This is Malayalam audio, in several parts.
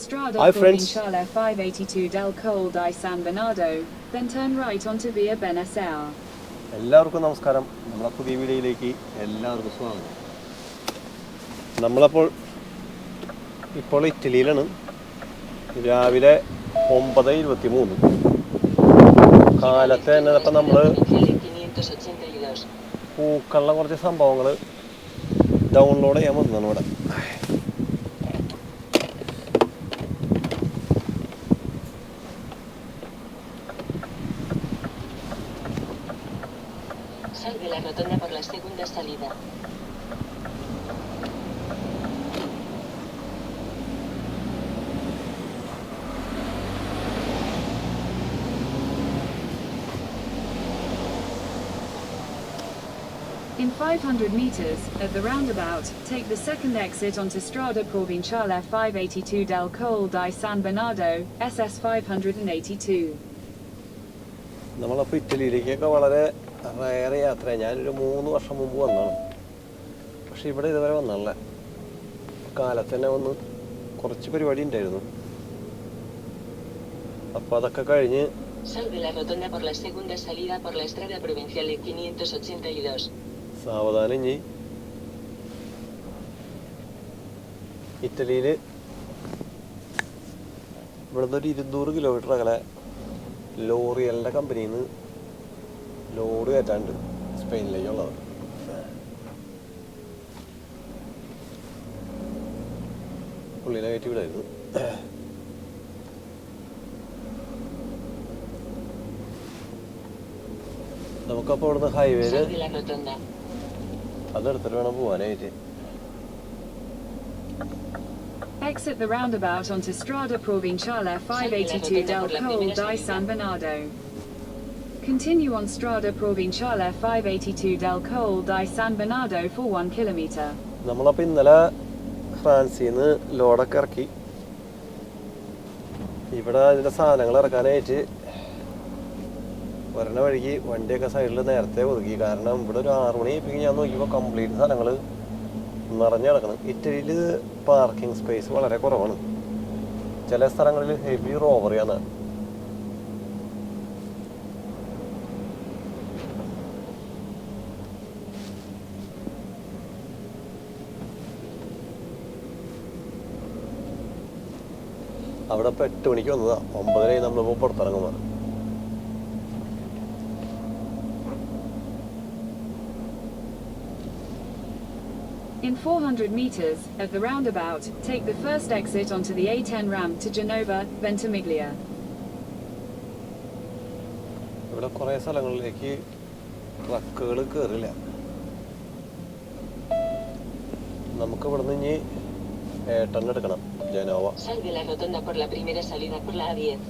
Strada Hi friends. Provinciale 582 del Col di San Bernardo, then turn right onto Via Benassau. എല്ലാവർക്കും നമസ്കാരം. നമ്മളെ പുതിയ വീഡിയോയിലേക്ക് എല്ലാവർക്കും സ്വാഗതം. നമ്മളപ്പോൾ ഇറ്റലിയിലാണ്. രാവിലെ 9:23. കാലത്ത് തന്നെ ഇപ്പം നമ്മൾ പൂക്കളുടെ കുറച്ച് സംഭവങ്ങൾ ഡൗൺലോഡ് ചെയ്യാൻ വന്നതാണ് ഇവിടെ. Sal de la rotonda por la segunda salida. In 500 meters, at the roundabout, take the second exit onto Strada Provinciale 582 del Col di San Bernardo, SS 582. നമ്മളപ്പോൾ ഇറ്റലിയിലേക്കൊക്കെ വളരെ റയർ യാത്ര. ഞാനൊരു 3 വർഷം മുമ്പ് വന്നതാണ്, പക്ഷെ ഇവിടെ ഇതുവരെ വന്നല്ല. കാലത്ത് തന്നെ വന്ന് കുറച്ച് പരിപാടി ഉണ്ടായിരുന്നു. അപ്പോൾ അതൊക്കെ കഴിഞ്ഞ് Sal de la rotonda por la segunda salida por la Strada Provinciale 582. സാവധാനം ഇനി ഇറ്റലിയിൽ ഇവിടുന്ന് ഒരു 200 കിലോമീറ്റർ അകലെ ലോറിയലിൻ്റെ കമ്പനിയിൽ നിന്ന് ലോഡ് കയറ്റാണ്ട് സ്പെയിനിലേക്കുള്ളത്. പുള്ളിനെ കയറ്റി വിടായിരുന്നു. നമുക്കപ്പോൾ ഇവിടുന്ന് ഹൈവേയിൽ Sal de la rotonda. അതെടുത്തിട്ട് വേണം പോകാനായിട്ട്. Exit the roundabout onto Strada Provinciale 582 del Col di San Bernardo. Continue on Strada Provinciale 582 del Col di San Bernardo for 1 kilometer. നമ്മളപ്പോൾ ഇന്നലെ ഫ്രാൻസിൽ നിന്ന് ലോഡൊക്കെ ഇറക്കി. ഇവിടെ അതിൻ്റെ സാധനങ്ങൾ ഇറക്കാനായിട്ട് വരണ വഴിക്ക് വണ്ടിയൊക്കെ സൈഡിൽ നേരത്തെ ഒതുക്കി. കാരണം ഇവിടെ ഒരു 6 മണി ആയിപ്പോയി ഞാൻ നോക്കിയപ്പോൾ കംപ്ലീറ്റ് സാധനങ്ങൾ നിറഞ്ഞു കിടക്കണം. ഇറ്റലിയിൽ പാർക്കിംഗ് സ്പേസ് വളരെ കുറവാണ്. ചില സ്ഥലങ്ങളിൽ ഹെവി റോബറിയാണ്. അവിടെ ഇപ്പോൾ 8 മണിക്ക് വന്നതാണ്. 9:30 നമ്മളിപ്പോൾ പുറത്തിറങ്ങുന്നത്. In 400 meters, at the roundabout, take the first exit onto the A10 ramp to Genova, Ventimiglia. ഇവിടെ കുറേ സ്ഥലങ്ങളിലേക്ക് ട്രക്കുകൾ കയറില്ല. നമുക്ക് ഇവിടെ നിന്ന് ഇനി ഏട്ടൻ എടുക്കണം, Genoa. Sal de la rotonda por la primera salida por la A10.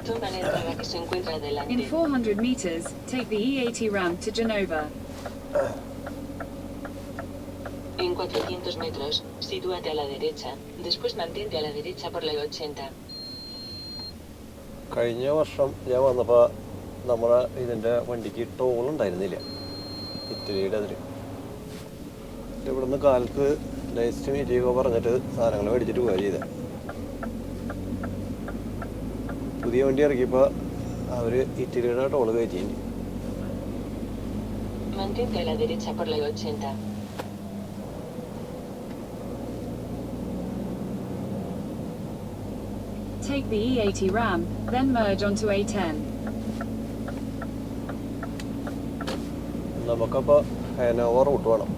Toma la entrada que se encuentra In delante. 400 meters, take the E80 ramp to Genova. En 400 metros, sitúate a la derecha, después mantente a la derecha por la 80. കഴിഞ്ഞ വർഷം ഞാൻ വന്നപ്പോൾ നമ്മുടെ ഇതിൻ്റെ വണ്ടിക്ക് ടോൾ ഉണ്ടായിരുന്നില്ല ഇറ്റലിയുടെ അതിൽ. ഇവിടുന്ന് കാലത്ത് നെക്സ്റ്റ് മീറ്റിങ്ങൊക്കെ പറഞ്ഞിട്ട് സാധനങ്ങൾ മേടിച്ചിട്ട് പോവുക ചെയ്തത്. പുതിയ വണ്ടി ഇറക്കിയപ്പോൾ അവർ ഇറ്റലിയുടെ toll കയറ്റിയിട്ടുണ്ട്. Mantente a la derecha por la 80. Take the E80 ramp, then merge onto A10. നമുക്കപ്പോൾ ഹനോവ റൂട്ട് വേണം.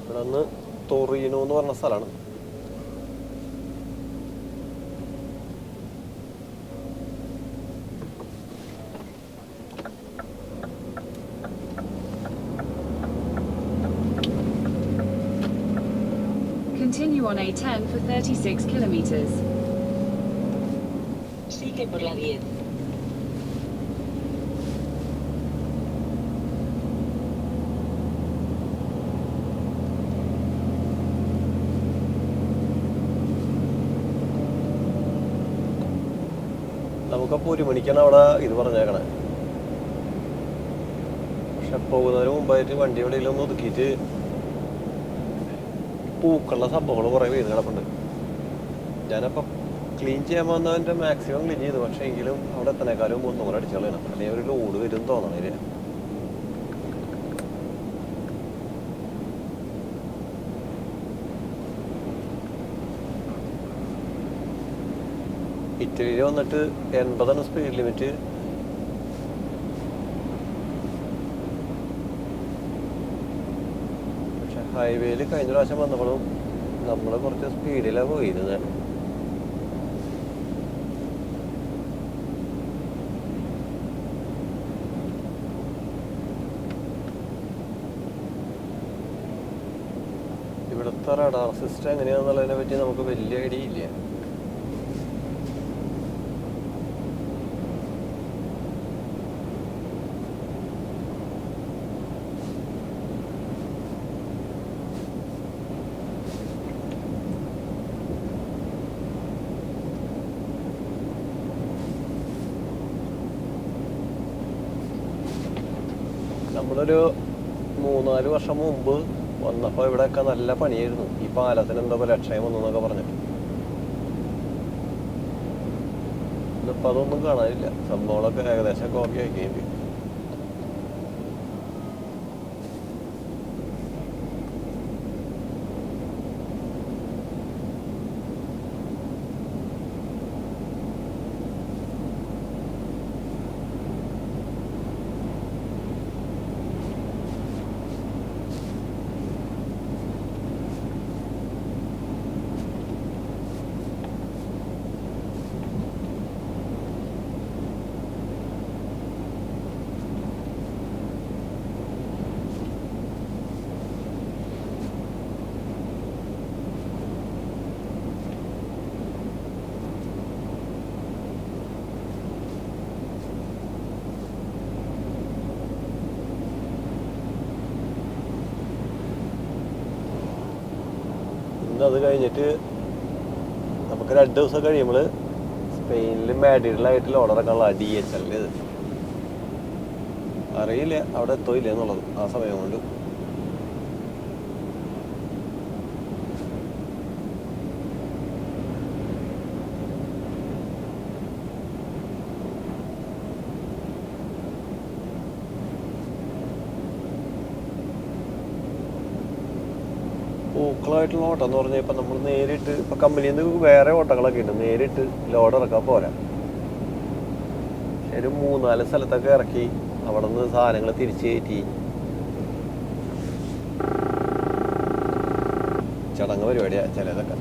ഇവിടെ നിന്ന് ടൊറീനോ എന്ന് പറഞ്ഞ സ്ഥലമാണ്. Continue on A10 for 36 kilometers. Sigue por la 10. നമുക്കപ്പോൾ 1 മണിക്കാണ് അവിടെ ഇത് പറഞ്ഞേക്കണേ. പക്ഷെ പോകുന്നതിന് മുമ്പായിട്ട് വണ്ടി എവിടെയെങ്കിലും ഒതുക്കിയിട്ട് പൂക്കളുടെ സംഭവങ്ങൾ കുറേ വീട് കിടപ്പുണ്ട്. ഞാനപ്പോൾ ക്ലീൻ ചെയ്യാൻ വന്നതിൻ്റെ മാക്സിമം ക്ലീൻ ചെയ്തു. പക്ഷേ എങ്കിലും അവിടെ എത്തനേക്കാളും ഒന്നും കൂടെ അടിച്ചു കളയണം. അല്ലെങ്കിൽ ഒരു ലോഡ് വരും തോന്നണില്ല. ഇറ്റലിയിൽ വന്നിട്ട് 80 സ്പീഡ് ലിമിറ്റ്. പക്ഷെ ഹൈവേയിൽ കഴിഞ്ഞ പ്രാവശ്യം വന്നപ്പോഴും നമ്മൾ കുറച്ച് സ്പീഡിലാണ് പോയിരുന്നത്. ഇവിടുത്തെ റഡാർ സിസ്റ്റം എങ്ങനെയാണെന്നുള്ളതിനെ പറ്റി നമുക്ക് വലിയ ഐഡിയ ഇല്ല. നമ്മളൊരു 3-4 വർഷം മുമ്പ് വന്നപ്പോൾ ഇവിടെയൊക്കെ നല്ല പണിയായിരുന്നു. ഈ പാലത്തിന് എന്തോ ലക്ഷ്യം വന്നൊക്കെ പറഞ്ഞിട്ട്. ഇന്നിപ്പോൾ അതൊന്നും കാണാനില്ല. സംഭവങ്ങളൊക്കെ ഏകദേശം കോപ്പി ആക്കുകയും ചെയ്യും. അത് കഴിഞ്ഞിട്ട് നമുക്ക് 2 ദിവസം കഴിയുമ്പോൾ സ്പെയിനിൽ മാഡ്രിഡിലായിട്ട് ലോഡിറക്കാനുള്ള DHL ഇത് അറിയില്ല അവിടെ എത്തില്ല എന്നുള്ളത് ആ സമയം കൊണ്ട്. പൂക്കളായിട്ടുള്ള ഓട്ടം എന്ന് പറഞ്ഞാൽ ഇപ്പം നമ്മൾ നേരിട്ട് ഇപ്പം കമ്പനിയിൽ നിന്ന് വേറെ ഓട്ടങ്ങളൊക്കെ ഉണ്ട്. നേരിട്ട് ലോഡ് ഇറക്കാൻ പോരാ. ഒരു 3-4 സ്ഥലത്തൊക്കെ ഇറക്കി അവിടെ നിന്ന് സാധനങ്ങൾ തിരിച്ച് കയറ്റി ചടങ്ങ് പരിപാടിയാണ് ചിലതൊക്കെ.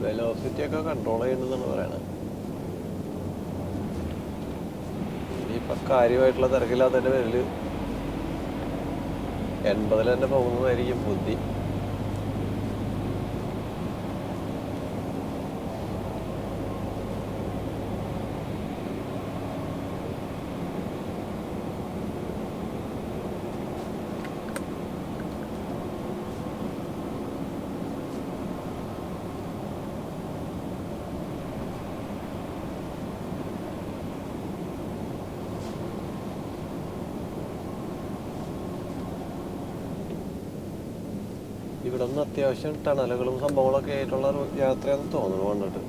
വെലോസിറ്റി ഒക്കെ കൺട്രോൾ ചെയ്യുന്നതെന്നാണ് പറയണത്. ഇനിയിപ്പം കാര്യമായിട്ടുള്ള തിരക്കില്ലാത്തതിൻ്റെ പേരിൽ 80 തന്നെ പോകുന്നതായിരിക്കും ബുദ്ധി. ഇവിടെ നിന്ന് അത്യാവശ്യം ടണലുകളും സംഭവങ്ങളൊക്കെ ആയിട്ടുള്ള യാത്രയാണെന്ന് തോന്നുന്നു കണ്ടിട്ട്.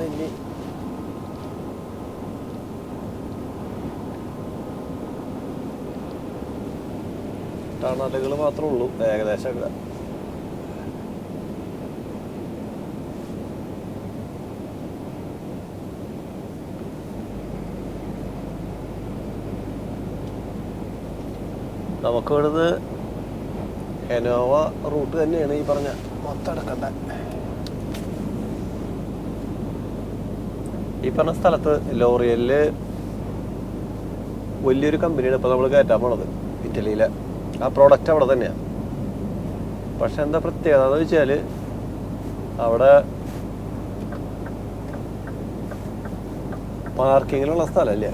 ഇനി ടണലുകൾ മാത്രമേ ഉള്ളൂ ഏകദേശമൊക്കെ. നമുക്ക് ഇവിടുന്ന് ഹെനോവ റൂട്ട് തന്നെയാണ് ഈ പറഞ്ഞ മൊത്തം എടുക്കണ്ട. ഈ പറഞ്ഞ സ്ഥലത്ത് ലോറിയലിൽ വലിയൊരു കമ്പനിയാണ് ഇപ്പോൾ നമ്മൾ കയറ്റാൻ പോണത്. ഇറ്റലിയിലെ ആ പ്രോഡക്റ്റ് അവിടെ തന്നെയാണ്. പക്ഷെ എന്താ പ്രത്യേകത എന്ന് വെച്ചാൽ അവിടെ പാർക്കിങ്ങിനുള്ള സ്ഥലമില്ല.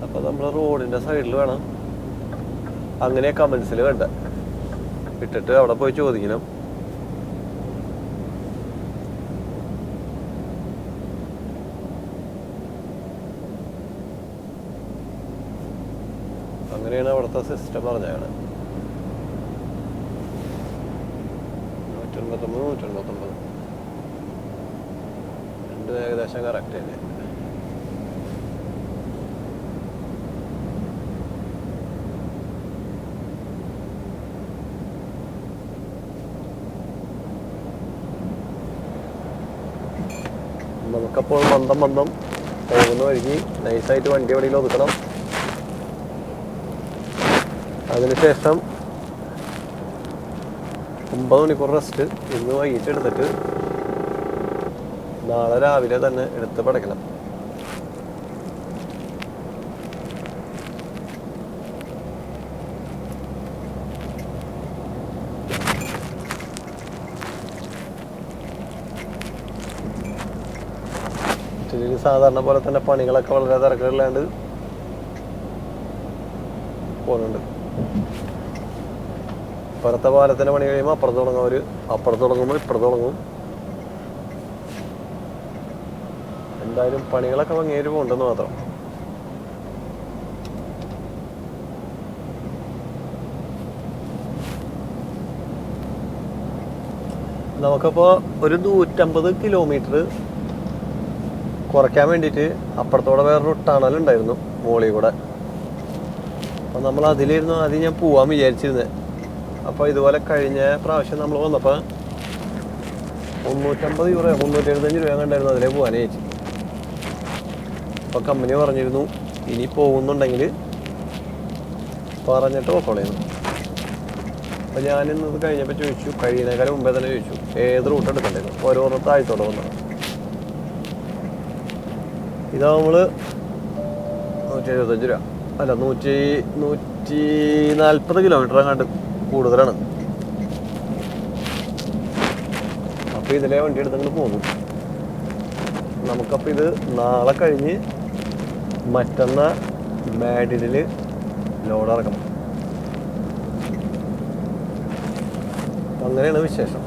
അപ്പോൾ നമ്മൾ റോഡിൻ്റെ സൈഡിൽ വേണം. അങ്ങനെ കമൻസിൽ വേണ്ട ഇട്ടിട്ട് അവിടെ പോയി ചോദിക്കണം. അങ്ങനെയാണ് അവിടുത്തെ സിസ്റ്റം പറഞ്ഞാണ്. 189 രണ്ട് ഏകദേശം കറക്റ്റ് തന്നെ. നമുക്കപ്പോൾ മന്ദം പോകുന്ന വഴിക്ക് നൈസായിട്ട് വണ്ടി എവിടെയെങ്കിലും ഒതുക്കണം. അതിനുശേഷം 9 മണിക്കൂർ റെസ്റ്റ് ഇന്ന് വൈകിട്ട് എടുത്തിട്ട് നാളെ രാവിലെ തന്നെ എടുത്ത് പടയ്ക്കണം. സാധാരണ പോലെ തന്നെ പണികളൊക്കെ വളരെ തിരക്കില്ലാണ്ട് പോകുന്നുണ്ട്. പുറത്തെ പാലത്തിൻ്റെ പണി കഴിയുമ്പോൾ അപ്പുറത്ത് തുടങ്ങും, അപ്പുറത്ത് തുടങ്ങുമ്പോൾ ഇപ്പുറത്ത് തുടങ്ങും. എന്തായാലും പണികളൊക്കെ ഭംഗിയായിട്ട് പോകുന്നുണ്ടെന്ന് മാത്രം. നമുക്കപ്പോൾ ഒരു 150 കിലോമീറ്റർ കുറയ്ക്കാൻ വേണ്ടിയിട്ട് അപ്പുറത്തോടെ വേറൊരു ടണലുണ്ടായിരുന്നു മോളിൽ കൂടെ. അപ്പോൾ നമ്മൾ അതിലിരുന്നു ആദ്യം ഞാൻ പോവാൻ വിചാരിച്ചിരുന്നത്. അപ്പോൾ ഇതുപോലെ കഴിഞ്ഞ പ്രാവശ്യം നമ്മൾ വന്നപ്പോൾ 350 യൂറോ 375 രൂപ കണ്ടായിരുന്നു അതിലേ പോകാനേ ചേച്ചി. അപ്പോൾ കമ്പനി പറഞ്ഞിരുന്നു ഇനി പോകുന്നുണ്ടെങ്കിൽ പറഞ്ഞിട്ട് പോക്കോളേന്ന്. അപ്പോൾ ഞാനിന്നത് കഴിഞ്ഞപ്പോൾ ചോദിച്ചു, കഴിയുന്നേക്കാളും മുമ്പേ തന്നെ ചോദിച്ചു ഏത് റൂട്ട് എടുക്കണ്ടായിരുന്നു. ഓരോരോ താഴത്തോടെ വന്നത്. ഇതാ നമ്മൾ 175 രൂപ അല്ല 140 കിലോമീറ്റർ അങ്ങാണ്ട് കൂടുതലാണ്. അപ്പോൾ ഇതിലെ വണ്ടി എടുത്തങ്ങോട്ട് പോകുന്നു. നമുക്കപ്പോൾ ഇത് നാളെ കഴിഞ്ഞ് മറ്റന്നാൾ മാഡ്രിഡിൽ ലോഡ് ഇറക്കണം. അങ്ങനെയാണ് വിശേഷം.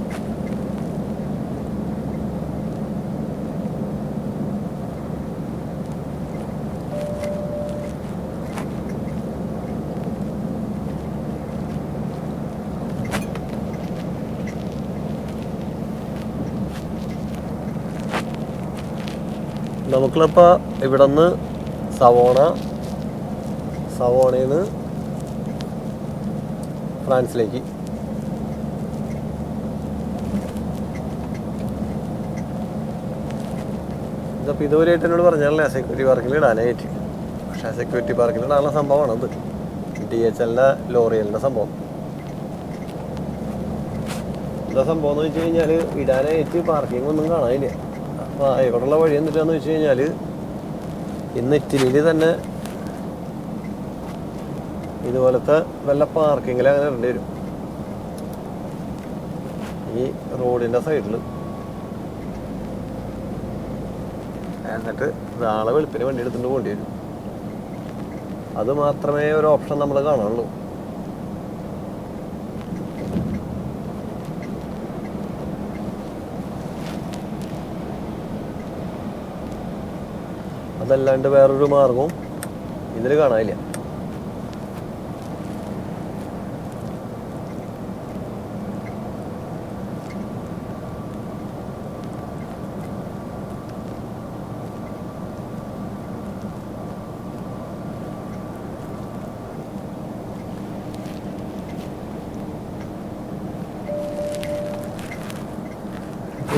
നമുക്കിപ്പോൾ ഇവിടെ നിന്ന് സവോണയിൽ നിന്ന് ഫ്രാൻസിലേക്ക് ഇതപ്പോൾ ഇതുവരെയായിട്ട് എന്നോട് പറഞ്ഞാലേ സെക്യൂരിറ്റി പാർക്കിൽ ഇടാനായിട്ട്. പക്ഷേ സെക്യൂരിറ്റി പാർക്കിൽ ഇടാനുള്ള സംഭവമാണ് അത്. DHLൻ്റെ ലോറിയലിൻ്റെ സംഭവം. എന്താ സംഭവം എന്ന് വെച്ച് കഴിഞ്ഞാൽ ഇടാനായിട്ട് പാർക്കിംഗ് ഒന്നും കാണാനില്ല. അപ്പോൾ ഇവിടെയുള്ള വഴി എന്നിട്ടാന്ന് വെച്ച് കഴിഞ്ഞാൽ ഇന്ന് ഇറ്റലിയിൽ തന്നെ ഇതുപോലത്തെ വല്ല പാർക്കിങ്ങിൽ അങ്ങനെ ഇടേണ്ടി വരും. ഈ റോഡിൻ്റെ സൈഡിൽ. എന്നിട്ട് നാളെ വെളുപ്പിന് വണ്ടി എടുത്തിട്ട് പോകേണ്ടി വരും. അത് മാത്രമേ ഒരു ഓപ്ഷൻ നമ്മൾ കാണാനുള്ളൂ. അതല്ലാണ്ട് വേറൊരു മാർഗവും ഇതിൽ കാണാനില്ല.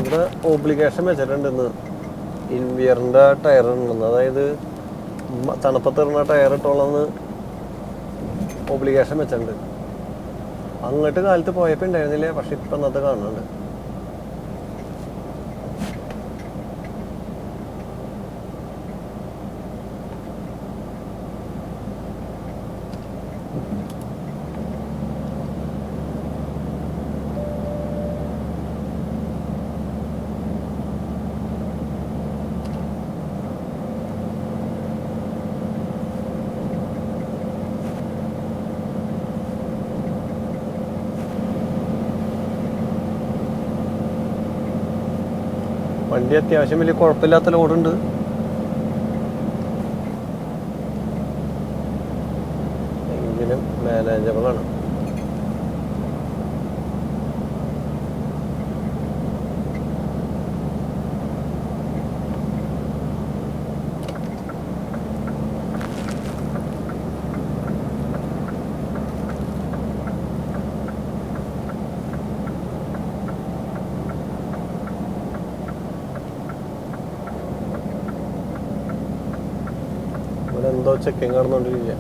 ഇവിടെ ഓബ്ലിഗേഷൻ വെച്ചിട്ടുണ്ടെന്ന് ഇൻവിയറിൻ്റെ ടയർ ഉണ്ടെന്ന്, അതായത് തണുപ്പത്തിടുന്ന ടയർ ഇട്ടോളന്ന് ഓബ്ലിഗേഷൻ വെച്ചിട്ടുണ്ട്. അങ്ങോട്ട് കാലത്ത് പോയപ്പോൾ ഉണ്ടായിരുന്നില്ല, പക്ഷെ ഇപ്പം ഇന്നത്തെ കാണുന്നുണ്ട്. വണ്ടി അത്യാവശ്യം വലിയ കുഴപ്പമില്ലാത്ത ലോഡുണ്ട്. എങ്കിലും മാനേജബിളാണ്. എന്തോ ചെക്കിങ് നടന്നുകൊണ്ടിരിക്കുക.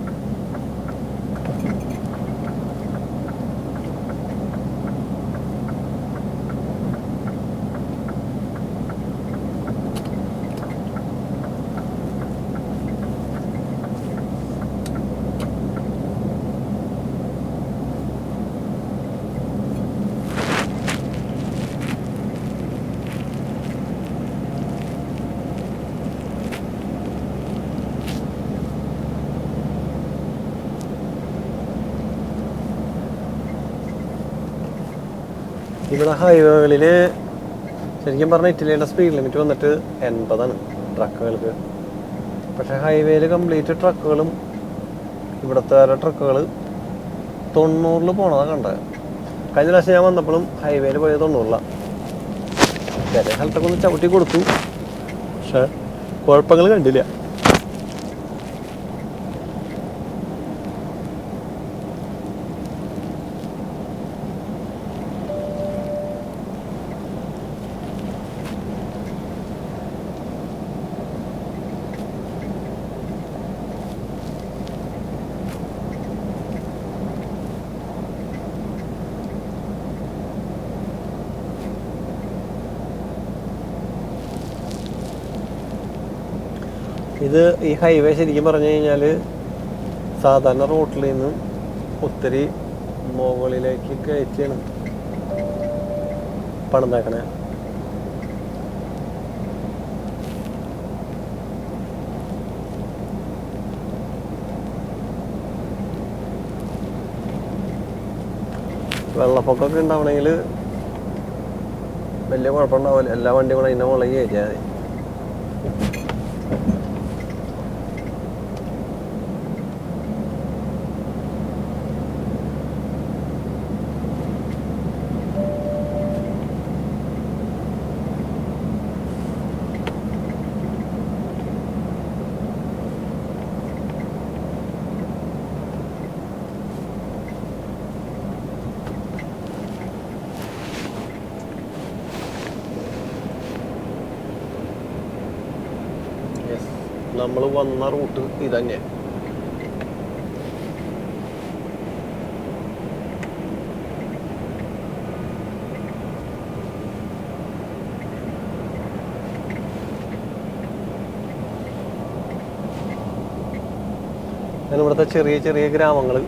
ഇവിടെ ഹൈവേകളിൽ ശരിക്കും പറഞ്ഞാൽ ഇറ്റലിയുടെ സ്പീഡ് ലിമിറ്റ് വന്നിട്ട് 80 ട്രക്കുകൾക്ക്. പക്ഷേ ഹൈവേയിൽ കംപ്ലീറ്റ് ട്രക്കുകളും ഇവിടുത്തെ ട്രക്കുകൾ 90 പോണതാണ് കണ്ടത്. കഴിഞ്ഞ പ്രാവശ്യം ഞാൻ വന്നപ്പോഴും ഹൈവേയിൽ പോയത് 90. ചില സ്ഥലത്തൊക്കെ ഒന്ന് ചവിട്ടി കൊടുത്തു, പക്ഷേ കുഴപ്പങ്ങൾ കണ്ടില്ല. ഇത് ഈ ഹൈവേ ശരിക്കും പറഞ്ഞു കഴിഞ്ഞാൽ സാധാരണ റോട്ടിൽ നിന്ന് ഒത്തിരി മുകളിലേക്ക് കയറ്റിയാണ് പണിതാക്കണേ. വെള്ളപ്പൊക്കമൊക്കെ ഉണ്ടാവണമെങ്കിൽ വലിയ കുഴപ്പമുണ്ടാവില്ല. എല്ലാ വണ്ടിയും കൂടെ അതിൻ്റെ മുകളിൽ കയറ്റിയാൽ മതി. നമ്മൾ വന്ന റൂട്ട് ഇതന്നെ. ഇവിടുത്തെ ചെറിയ ചെറിയ ഗ്രാമങ്ങൾ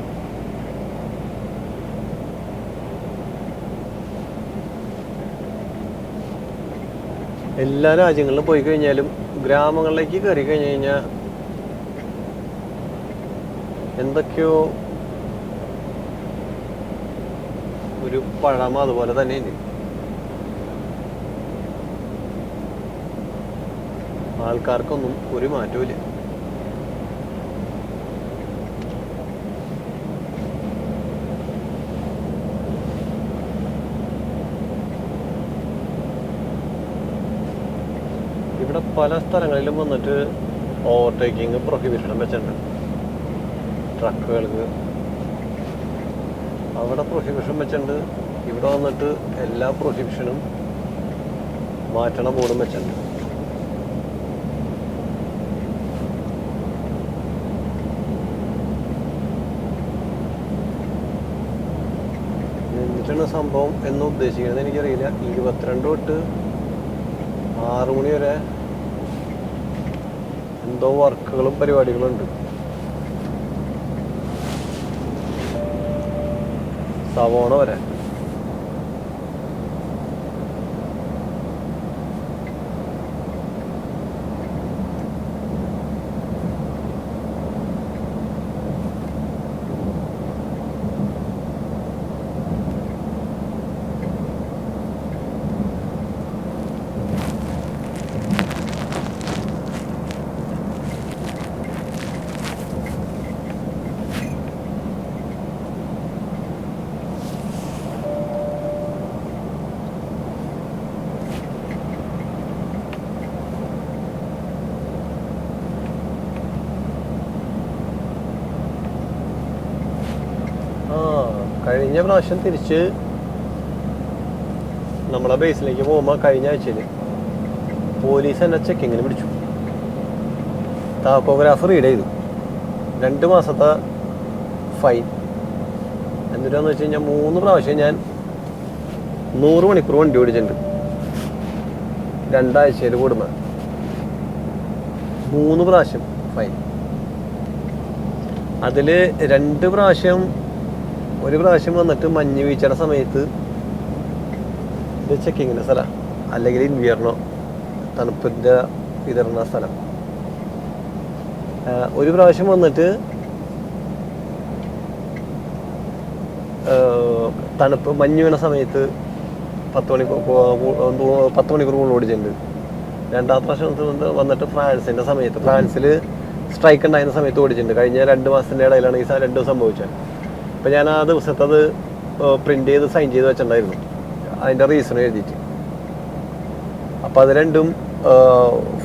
എല്ലാ രാജ്യങ്ങളിലും പോയി കഴിഞ്ഞാലും ഗ്രാമങ്ങളിലേക്ക് കയറി കഴിഞ്ഞ് കഴിഞ്ഞാൽ എന്തൊക്കെയോ ഒരു പഴമ അതുപോലെ തന്നെയുണ്ട്. ആൾക്കാർക്കൊന്നും ഒരു മാറ്റവും. ഇവിടെ പല സ്ഥലങ്ങളിലും വന്നിട്ട് ഓവർടേക്കിങ് പ്രൊഹിബിഷൻ വെച്ചിട്ടുണ്ട് ട്രക്കുകൾക്ക്. അവിടെ പ്രൊഹിബിഷൻ വെച്ചിട്ടുണ്ട്. ഇവിടെ വന്നിട്ട് എല്ലാ പ്രൊഹിബിഷനും മാറ്റണ ബോർഡും വെച്ചിട്ടുണ്ട്. എന്നിട്ടാണ് സംഭവം എന്ന് ഉദ്ദേശിക്കുന്നത് എനിക്കറിയില്ല. 22 തൊട്ട് 6 മണി വരെ എന്തോ വർക്കുകളും പരിപാടികളും ഉണ്ട്. സവോണ വരെ. കഴിഞ്ഞ പ്രാവശ്യം തിരിച്ച് നമ്മളെ ബേസിലേക്ക് പോകുമ്പോൾ കഴിഞ്ഞ ആഴ്ചയിൽ പോലീസ് എന്നെ ചെക്കിങ്ങിന് പിടിച്ചു. താക്കോഗ്രാഫ് റീഡ് ചെയ്തു. 2 മാസത്തെ ഫൈൻ. എന്നിട്ടാന്ന് വെച്ച് കഴിഞ്ഞാൽ 3 പ്രാവശ്യം ഞാൻ 100 മണിക്കൂർ വണ്ടി ഓടിച്ചിട്ടുണ്ട്. 2 ആഴ്ചയിൽ കൂടുമ്പോൾ 3 പ്രാവശ്യം ഫൈൻ. അതിൽ 2 പ്രാവശ്യം, ഒരു പ്രാവശ്യം വന്നിട്ട് മഞ്ഞ് വീഴ്ചയുടെ സമയത്ത് ഇത് ചെക്കിങ്ങിൻ്റെ സ്ഥലം, അല്ലെങ്കിൽ ഇൻവിയർണോ തണുപ്പിൻ്റെ വിതരണ സ്ഥലം. ഒരു പ്രാവശ്യം വന്നിട്ട് തണുപ്പ് മഞ്ഞ് വീണ സമയത്ത് 10 മണിക്കൂർ കൂടുതൽ ഓടിച്ചിട്ടുണ്ട്. 2ാമത്തെ പ്രാവശ്യം വന്നിട്ട് ഫ്രാൻസിൻ്റെ സമയത്ത്, ഫ്രാൻസിൽ സ്ട്രൈക്ക് ഉണ്ടായിരുന്ന സമയത്ത് ഓടിച്ചിട്ടുണ്ട്. കഴിഞ്ഞ 2 മാസത്തിൻ്റെ ഇടയിലാണ് ഈ 2 സംഭവിച്ചത്. അപ്പം ഞാൻ ആ ദിവസത്തെ അത് പ്രിൻ്റ് ചെയ്ത് സൈൻ ചെയ്ത് വെച്ചിട്ടുണ്ടായിരുന്നു, അതിൻ്റെ റീസൺ എഴുതിയിട്ട്. അപ്പം അത് 2ഉം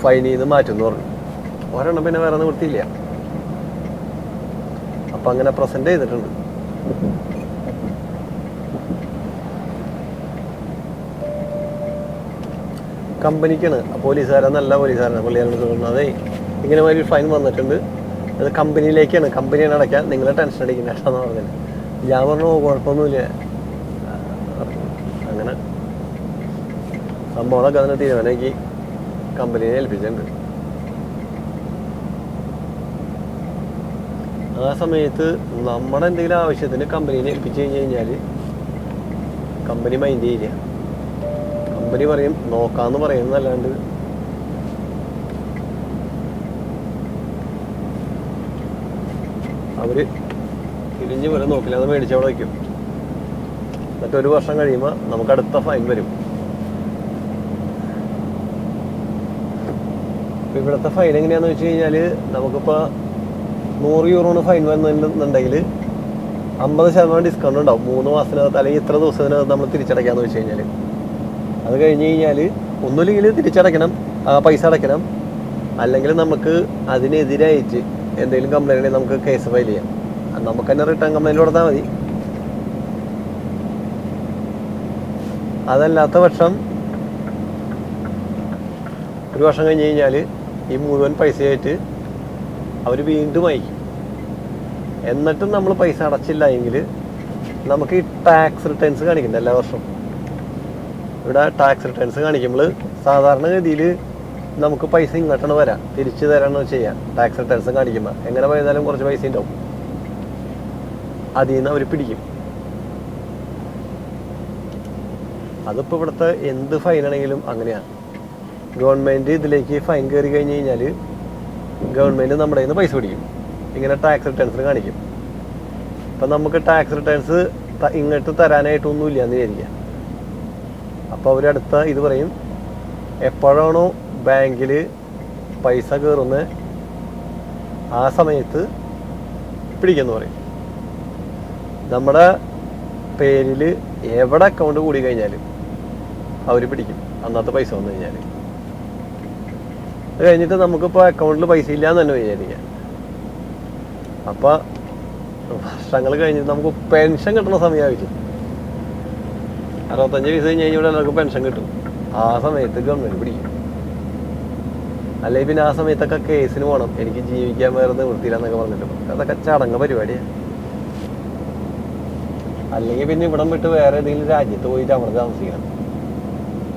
ഫൈനിൽ നിന്ന് മാറ്റുമെന്ന് പറഞ്ഞു. ഒരെണ്ണം പിന്നെ വേറെ നിവൃത്തിയില്ല. അപ്പം അങ്ങനെ പ്രസൻറ്റ് ചെയ്തിട്ടുണ്ട്. കമ്പനിക്കാണ് പോലീസുകാരൻ, നല്ല പോലീസുകാരനാണ്. പുള്ളിയാണ് തോന്നുന്നത് അതേ ഇങ്ങനെ ഒരു ഫൈൻ വന്നിട്ടുണ്ട്, അത് കമ്പനിയിലേക്കാണ്, കമ്പനിയാണ് അടയ്ക്കാൻ, നിങ്ങൾ ടെൻഷൻ അടിക്കുന്ന കേട്ടാന്ന് പറഞ്ഞത്. ഞാൻ പറഞ്ഞു കുഴപ്പമൊന്നുമില്ല. അങ്ങനെ സംഭവങ്ങളൊക്കെ അതിനെ തീരുമാനമാക്കി കമ്പനിയെ ഏൽപ്പിച്ചിട്ടുണ്ട്. ആ സമയത്ത് നമ്മുടെ എന്തെങ്കിലും ആവശ്യത്തിന് കമ്പനീനെ ഏൽപ്പിച്ചു കഴിഞ്ഞാൽ കമ്പനി മൈൻഡ് ചെയ്യില്ല. കമ്പനി പറയും നോക്കാമെന്ന് പറയുന്നതല്ലാണ്ട് അവർ തിരിഞ്ഞ് പോലെ നോക്കില്ല. അത് മേടിച്ചവിടെ വയ്ക്കും. എന്നിട്ട് 1 വർഷം കഴിയുമ്പോൾ നമുക്ക് അടുത്ത ഫൈൻ വരും. ഇവിടുത്തെ ഫൈൻ എങ്ങനെയാണെന്ന് വെച്ച് കഴിഞ്ഞാൽ നമുക്കിപ്പോൾ 100 യൂറോണ് ഫൈൻ വന്നിട്ടുണ്ടെങ്കിൽ 50% ഡിസ്കൗണ്ട് ഉണ്ടാവും 3 മാസത്തിനകത്ത്, അല്ലെങ്കിൽ ഇത്ര ദിവസത്തിനകത്ത് നമ്മൾ തിരിച്ചടയ്ക്കാമെന്ന് വെച്ച് കഴിഞ്ഞാൽ. അത് കഴിഞ്ഞ് കഴിഞ്ഞാൽ ഒന്നുമില്ലെങ്കിൽ തിരിച്ചടയ്ക്കണം, പൈസ അടയ്ക്കണം, അല്ലെങ്കിൽ നമുക്ക് അതിനെതിരായിട്ട് എന്തെങ്കിലും കംപ്ലൈൻറ്റ് ഉണ്ടെങ്കിൽ നമുക്ക് കേസ് ഫയൽ ചെയ്യാം. നമുക്ക് തന്നെ റിട്ടേൺ കംപ്ലൈൻറ്റ് കൊടുത്താൽ മതി. അതല്ലാത്ത പക്ഷം 1 വർഷം കഴിഞ്ഞ് കഴിഞ്ഞാൽ ഈ മുഴുവൻ പൈസയായിട്ട് അവർ വീണ്ടും അയക്കും. എന്നിട്ടും നമ്മൾ പൈസ അടച്ചില്ല എങ്കിൽ നമുക്ക് ഈ ടാക്സ് റിട്ടേൺസ് കാണിക്കുന്നുണ്ട് എല്ലാ വർഷവും. ഇവിടെ ടാക്സ് റിട്ടേൺസ് കാണിക്കുമ്പോൾ സാധാരണഗതിയിൽ നമുക്ക് പൈസ ഇങ്ങോട്ടാണ് വരാം, തിരിച്ചു തരാനോ ചെയ്യാം. ടാക്സ് റിട്ടേൺസ് കാണിക്കുമ്പോൾ എങ്ങനെ പോയാലും കുറച്ച് പൈസ ഉണ്ടാവും, അതിൽ നിന്ന് അവർ പിടിക്കും. അതിപ്പോൾ ഇവിടുത്തെ എന്ത് ഫൈനാണെങ്കിലും അങ്ങനെയാണ്. ഗവൺമെൻറ് ഇതിലേക്ക് ഫൈൻ കയറി കഴിഞ്ഞ് കഴിഞ്ഞാൽ ഗവൺമെൻറ് നമ്മുടെ കയ്യിൽ നിന്ന് പൈസ പിടിക്കും, ഇങ്ങനെ ടാക്സ് റിട്ടേൺസിന് കാണിക്കും. അപ്പം നമുക്ക് ടാക്സ് റിട്ടേൺസ് ഇങ്ങോട്ട് തരാനായിട്ടൊന്നുമില്ല എന്ന് വിചാരിക്കുക. അപ്പോൾ അവരടുത്ത ഇത് പറയും, എപ്പോഴാണോ ബാങ്കിൽ പൈസ കയറുന്നത് ആ സമയത്ത് പിടിക്കുമെന്ന് പറയും. നമ്മുടെ പേരിൽ എവിടെ അക്കൗണ്ട് കൂടി കഴിഞ്ഞാലും അവർ പിടിക്കും അന്നത്തെ പൈസ വന്നു കഴിഞ്ഞാൽ. അത് കഴിഞ്ഞിട്ട് നമുക്കിപ്പോൾ അക്കൗണ്ടിൽ പൈസ ഇല്ല എന്ന് തന്നെ വിചാരിക്കാം. അപ്പോൾ വർഷങ്ങൾ കഴിഞ്ഞിട്ട് നമുക്ക് പെൻഷൻ കിട്ടുന്ന സമയമായിരിക്കും. 65 വയസ്സ് കഴിഞ്ഞ് കഴിഞ്ഞാൽ എല്ലാവർക്കും പെൻഷൻ കിട്ടും. ആ സമയത്ത് ഗവൺമെൻറ് പിടിക്കും. അല്ലെങ്കിൽ പിന്നെ ആ സമയത്തൊക്കെ കേസിന് പോകണം, എനിക്ക് ജീവിക്കാൻ വേറെ നിവൃത്തിയില്ലെന്നൊക്കെ പറഞ്ഞിട്ട്. അതൊക്കെ ചടങ്ങ് പരിപാടിയാണ്. അല്ലെങ്കിൽ പിന്നെ ഇവിടം വിട്ട് വേറെ ഏതെങ്കിലും രാജ്യത്ത് പോയിട്ട് അവിടെ താമസിക്കണം.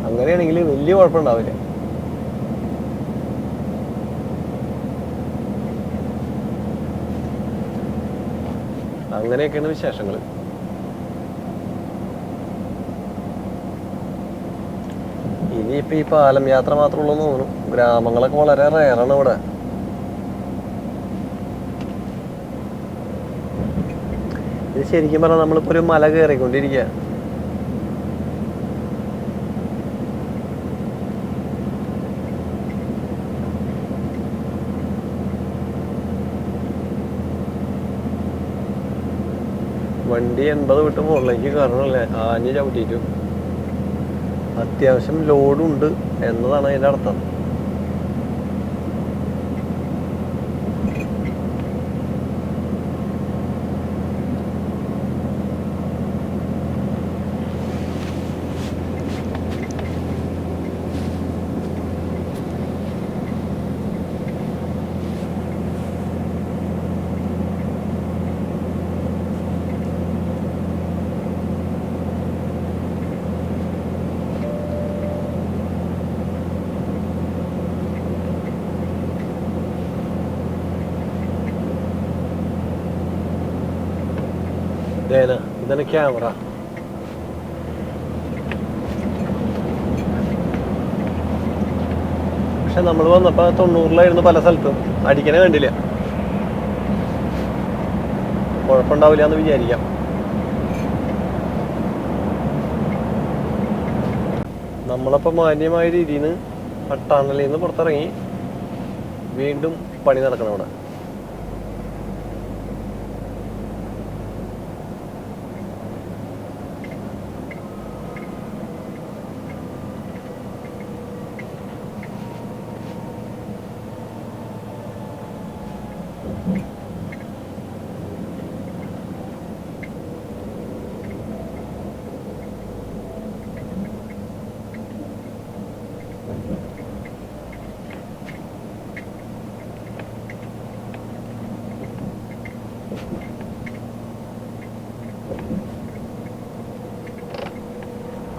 അങ്ങനെയാണെങ്കിൽ വലിയ കുഴപ്പമുണ്ടാവില്ല. അങ്ങനെയൊക്കെയാണ് വിശേഷങ്ങൾ. ഇനിയിപ്പോൾ ഈ പാലം യാത്ര മാത്രമേ ഉള്ളൂ എന്ന് തോന്നുന്നു. ഗ്രാമങ്ങളൊക്കെ വളരെ റെയറാണ് ഇവിടെ. ഇത് ശരിക്കും പറഞ്ഞാൽ നമ്മളിപ്പോൾ ഒരു മല കയറിക്കൊണ്ടിരിക്കുക. വണ്ടി 80 വിട്ട് മുകളിലേക്ക് കയറണമല്ലേ, ആഞ്ഞ് ചവിട്ടിയിട്ടും. അത്യാവശ്യം ലോഡുണ്ട് എന്നതാണ് അതിൻ്റെ അർത്ഥം. ഇതാണ് ക്യാമറ. പക്ഷെ നമ്മൾ വന്നപ്പോൾ 90-ലായിരുന്നു പല സ്ഥലത്തും. അടിക്കണേ കണ്ടില്ല. കുഴപ്പമുണ്ടാവില്ല എന്ന് വിചാരിക്കാം. നമ്മളപ്പോൾ മാന്യമായ രീതിയിൽ നിന്ന് ടണലിൽ നിന്ന് പുറത്തിറങ്ങി വീണ്ടും പണി നടക്കണം ഇവിടെ.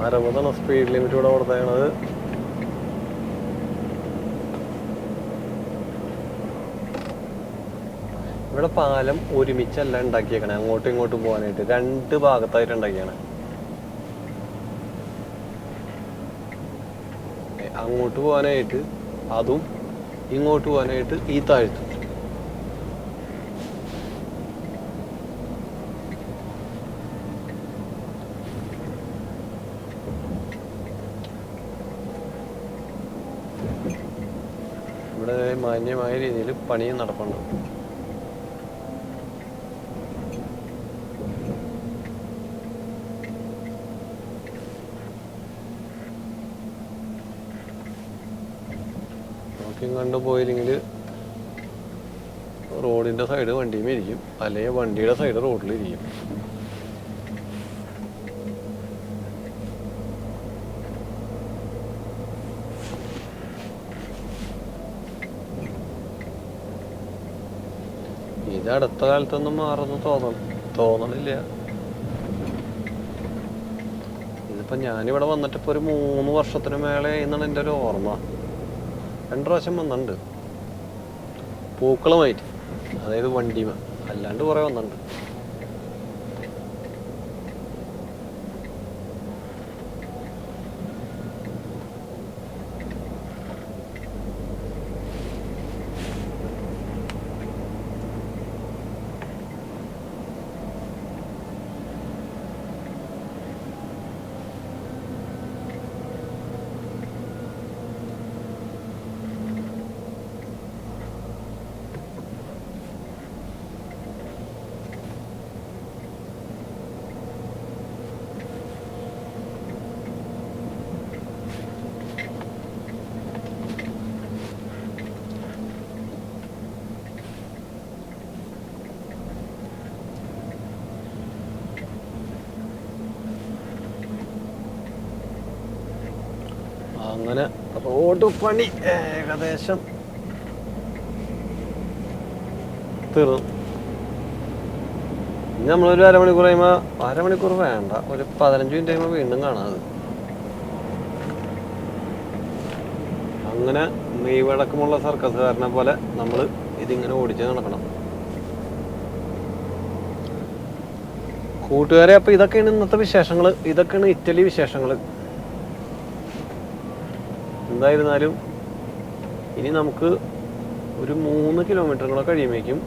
അറുപതാണ് സ്പീഡ് ലിമിറ്റ് ഇവിടെ കൊടുത്തേക്കണത്. ഇവിടെ പാലം ഒരുമിച്ചല്ല ഉണ്ടാക്കിയേക്കണേ, അങ്ങോട്ടും ഇങ്ങോട്ടും പോകാനായിട്ട് 2 ഭാഗത്തായിട്ട് ഉണ്ടാക്കിയാണ്. അങ്ങോട്ട് പോകാനായിട്ട് അതും ഇങ്ങോട്ട് പോകാനായിട്ട് ഈ താഴ്ത്തും. ഇവിടെ മാന്യമായ രീതിയിൽ പണിയും നടപ്പുണ്ട്. നോക്കിയും കണ്ടു പോയില്ലെങ്കിൽ റോഡിൻ്റെ സൈഡ് വണ്ടിയും ഇരിക്കും, അല്ലെങ്കിൽ വണ്ടിയുടെ സൈഡ് റോഡിലിരിക്കും. ഇത് അടുത്ത കാലത്തൊന്നും മാറുന്നു തോന്നണില്ല. ഇതിപ്പോൾ ഞാനിവിടെ വന്നിട്ടിപ്പോൾ ഒരു 3 വർഷത്തിന് മേലെ എന്നാണ് എൻ്റെ ഒരു ഓർമ്മ. 2 പ്രാവശ്യം വന്നിട്ടുണ്ട് പൂക്കളുമായിട്ട്, അതായത് വണ്ടിമ, അല്ലാണ്ട് കുറേ വന്നിട്ടുണ്ട്. അങ്ങനെ റോഡ് പണി ഏകദേശം തീർന്നു. ഇനി നമ്മളൊരു അരമണിക്കൂർ കഴിയുമ്പോൾ, അരമണിക്കൂർ വേണ്ട, ഒരു 15 മിനിറ്റ് കഴിയുമ്പോൾ വീണ്ടും കാണാം. അങ്ങനെ മെയ്വഴക്കമുള്ള സർക്കസുകാരനെ പോലെ നമ്മൾ ഇതിങ്ങനെ ഓടിച്ച് നടക്കണം. കൂട്ടുകാരെ, അപ്പോൾ ഇതൊക്കെയാണ് ഇന്നത്തെ വിശേഷങ്ങൾ. ഇതൊക്കെയാണ് ഇറ്റലി വിശേഷങ്ങൾ. എന്തായിരുന്നാലും ഇനി നമുക്ക് ഒരു 3 കിലോമീറ്റർ കൂടെ കഴിയുമ്പോഴേക്കും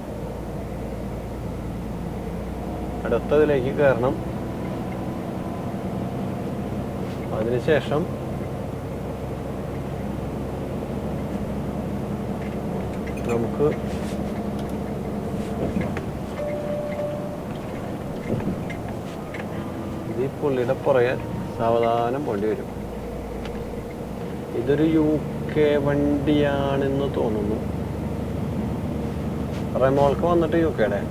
അടുത്തതിലേക്ക് കയറണം. അതിനുശേഷം നമുക്ക് ഈ പുള്ളിയുടെ പുറകെ സാവധാനം പോണ്ടി വരും. ഇതൊരു UK വണ്ടിയാണെന്ന് തോന്നുന്നു. റെമോൾക്ക് വന്നിട്ട് UK-യുടെ.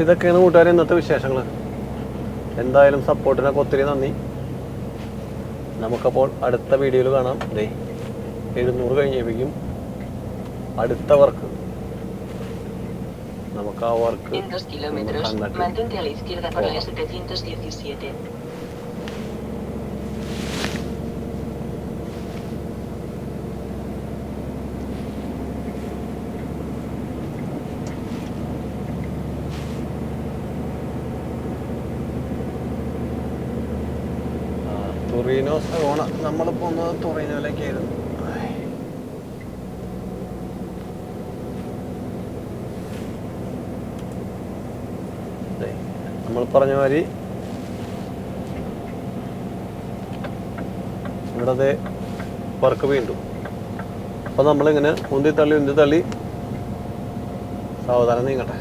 ഇതൊക്കെയാണ് കൂട്ടുകാരെ ഇന്നത്തെ വിശേഷങ്ങൾ. എന്തായാലും സപ്പോർട്ടിനൊക്കെ ഒത്തിരി നന്ദി. നമുക്കപ്പോൾ അടുത്ത വീഡിയോയിൽ കാണാം. 700 കഴിഞ്ഞേപ്പിക്കും അടുത്ത വർക്ക്. നമുക്ക് ആ work En 2 kilómetros, mantente a la izquierda por la 717. ടൊറീനോ സഗോണ. നമ്മൾ പോകുന്നത് ടൊറീനോയിലേക്കായിരുന്നു. നമ്മൾ പറഞ്ഞ മാതിരി ഇവിടത്തെ വർക്ക് വീണ്ടും. അപ്പോൾ നമ്മളിങ്ങനെ ഉന്തി തള്ളി സാവധാനം നീങ്ങട്ടെ.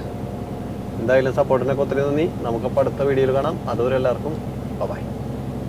എന്തായാലും സപ്പോർട്ടിനൊക്കെ ഒത്തിരി നന്ദി. നമുക്കപ്പോൾ അടുത്ത വീഡിയോയിൽ കാണാം. അതുവരെ എല്ലാവർക്കും ബൈ.